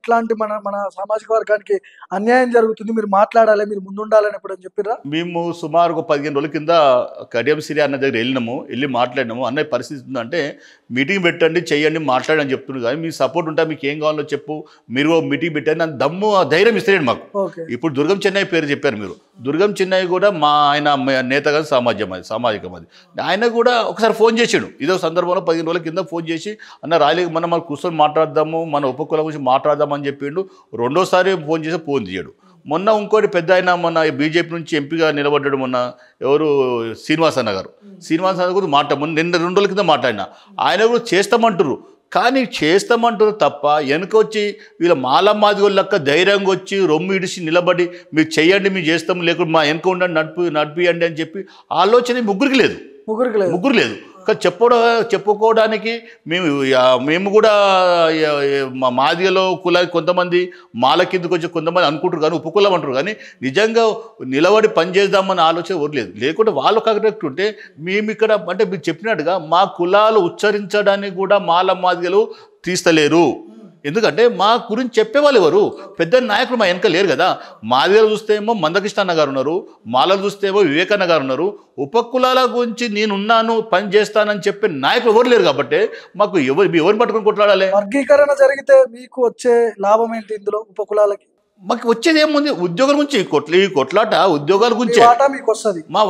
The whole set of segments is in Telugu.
ఇట్లాంటి మన మన సామాజిక వర్గానికి అన్యాయం జరుగుతుంది, మీరు మాట్లాడాలి, మీరు ముందుండాలని ఎప్పుడని చెప్పిర్రా? మేము సుమారు ఒక 15 రోజుల కింద కడియం సిరి అన్న దగ్గర వెళ్ళి మాట్లాడినాము. అన్నయ్య పరిస్థితి ఉందంటే మీటింగ్ పెట్టండి, చెయ్యండి, మాట్లాడని చెప్తున్నారు. కానీ మీ సపోర్ట్ ఉంటే మీకు ఏం కావాలో చెప్పు, మీరు మీటింగ్ పెట్టండి, నన్ను దమ్ము ధైర్యం ఇస్తలేడు మాకు. ఇప్పుడు దుర్గం చెన్నై పేరు చెప్పారు మీరు. దుర్గం చెన్నై కూడా ఆయన నేతగా సామాజికం అది. ఆయన కూడా ఒకసారి ఫోన్ చేసాడు ఇదో సందర్భంలో 15 రోజుల కింద ఫోన్ చేసి, అన్న రాలే మనం కూర్చొని మాట్లాడదాము, మన ఉపకుల గురించి మాట్లాడదామని చెప్పిండు. రెండోసారి ఫోన్ చేసి ఫోన్ తీయడు. మొన్న ఇంకోటి పెద్ద ఆయన మొన్న బీజేపీ నుంచి ఎంపీగా నిలబడ్డాడు మొన్న, ఎవరు శ్రీనివాస్ అన్న గారు. శ్రీనివాస్ అన్న గురించి నిన్న 2 రోజుల కింద మాట్లాడినా. ఆయన కూడా చేస్తామంటారు, కానీ చేస్తామంటారు తప్ప వెనుకొచ్చి వీళ్ళ మాలమాదిగోళ్ళక్క ధైర్యంగా వచ్చి రొమ్ము ఇడిచి నిలబడి మీరు చెయ్యండి, మీరు చేస్తాము, లేకుండా మా వెనుక ఉండండి, నడిపియండి అని చెప్పి ఆలోచన ముగ్గురికి లేదు. ముగ్గురు లేదు. కానీ చెప్పుకోవడానికి మేము కూడా మా మాదిగలో కులానికి కొంతమంది మాల కిందకు వచ్చి కొంతమంది అనుకుంటారు, కానీ ఉపకులం అంటారు. కానీ నిజంగా నిలబడి పనిచేద్దామని ఆలోచన ఎవరు లేకుంటే వాళ్ళు కరెక్ట్ ఉంటే మేము ఇక్కడ అంటే మీరు చెప్పినట్టుగా మా కులాలు ఉచ్చరించడానికి కూడా మాల మాదిగలు తీస్తలేరు. ఎందుకంటే మా గురించి చెప్పేవాళ్ళు ఎవరు? పెద్ద నాయకులు మా వెనక లేరు కదా. మాదిగలు చూస్తేమో మందకృష్ణ అన్న గారు ఉన్నారు, మాలలు చూస్తేమో వివేకన్న గారు ఉన్నారు. ఉపకులాల గురించి నేనున్నాను, పని చేస్తానని చెప్పే నాయకులు ఎవరు లేరు. కాబట్టి మాకు ఎవరిని పట్టుకొని కొట్లాడాలి? వర్గీకరణ జరిగితే మీకు వచ్చే లాభం ఏంటి ఇందులో? ఉపకులాలకి మాకు వచ్చేది ఏముంది? ఉద్యోగాల గురించి ఈ కొట్లాట ఉద్యోగాల గురించి మా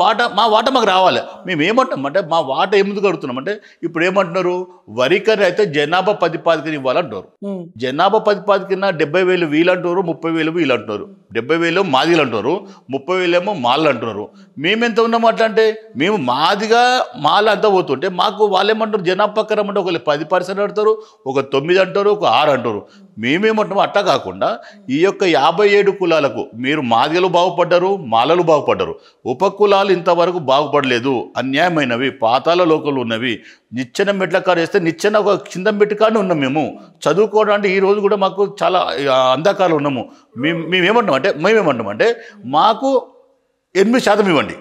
వాట మాకు రావాలి. మేము ఏమంటామంటే మా వాట ఎందుకు అడుగుతున్నామంటే, ఇప్పుడు ఏమంటున్నారు, వరికని అయితే జనాభా ప్రతిపాదికన ఇవ్వాలంటారు. జనాభా ప్రతిపాదికన 70,000 వీళ్ళు అంటారు, 30,000 వీళ్ళు అంటున్నారు. 70,000 మాదిగలు అంటారు, 30,000 ఏమో మాలలు అంటున్నారు. మేమెంత ఉన్నాము అట్లా అంటే? మేము మాదిగా మాల అంతా పోతుంటే మాకు వాళ్ళేమంటారు, జనాభా ప్రకారం అంటే ఒక 10% అంటారు, ఒక 9 అంటారు, ఒక 6 అంటారు. మేమేమంటాము అట్టా కాకుండా ఈ యొక్క 57 కులాలకు మీరు మాదిగలు బాగుపడ్డారు, మాలలు బాగుపడ్డారు, ఉపకులాలు ఇంతవరకు బాగుపడలేదు, అన్యాయమైనవి, పాతాల లోకలు ఉన్నవి. నిచ్చెన మెట్ల కాడ వేస్తే నిచ్చెన ఒక కింద మెట్టు కాడ ఉన్నాం. మేము చదువుకోవడానికి ఈ రోజు కూడా మాకు చాలా అంధకారాలు ఉన్నాము. మేమేమంటామంటే మాకు 8% ఇవ్వండి.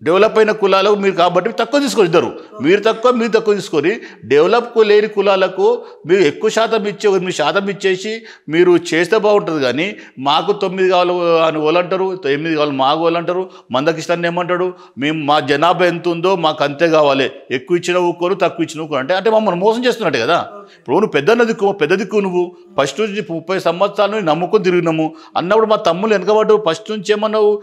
డెవలప్ అయిన కులాలకు మీరు కాబట్టి తక్కువ తీసుకొని ఇద్దరు, మీరు తక్కువ తీసుకొని డెవలప్ లేని కులాలకు మీరు ఎక్కువ శాతం 8% ఇచ్చేసి మీరు చేస్తే బాగుంటుంది. కానీ మాకు 9 కావాలి అని వాళ్ళంటారు, 8 కావాలి మాకు వాళ్ళంటారు. మందకృష్ణ ఏమంటాడు, మేము మా జనాభా ఎంత ఉందో మాకు అంతే కావాలి, ఎక్కువ ఇచ్చిన ఊరుకోరు, తక్కువ ఇచ్చిన ఊరుకోరు అంటే మమ్మల్ని మోసం చేస్తున్నట్టే కదా. ఇప్పుడు నువ్వు పెద్ద దిక్కు నువ్వు ఫస్ట్ నుంచి 30 సంవత్సరాలు నమ్ముకొని తిరిగినాము అన్నప్పుడు మా తమ్ముళ్ళు వెనకబడ్డు. ఫస్ట్ నుంచి ఏమన్నావు,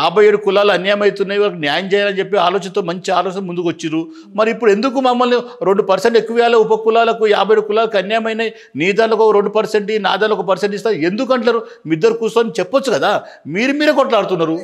57 కులాలు అన్యాయం అవుతున్నాయి, న్యాయం చేయాలని చెప్పి ఆలోచనతో మంచి ఆలోచన ముందుకు వచ్చిర్రు. మరి ఇప్పుడు ఎందుకు మమ్మల్ని 2% ఎక్కువ ఇవ్వాలి? ఉపకులాలకు 57 కులాలకు అన్యాయమైనాయి, నీ దాంట్లో 2%, నా దాంట్లో 1% ఇస్తారు ఎందుకు అంటారు? మీ ఇద్దరు కూర్చొని చెప్పొచ్చు కదా. మీరే కొట్లాడుతున్నారు.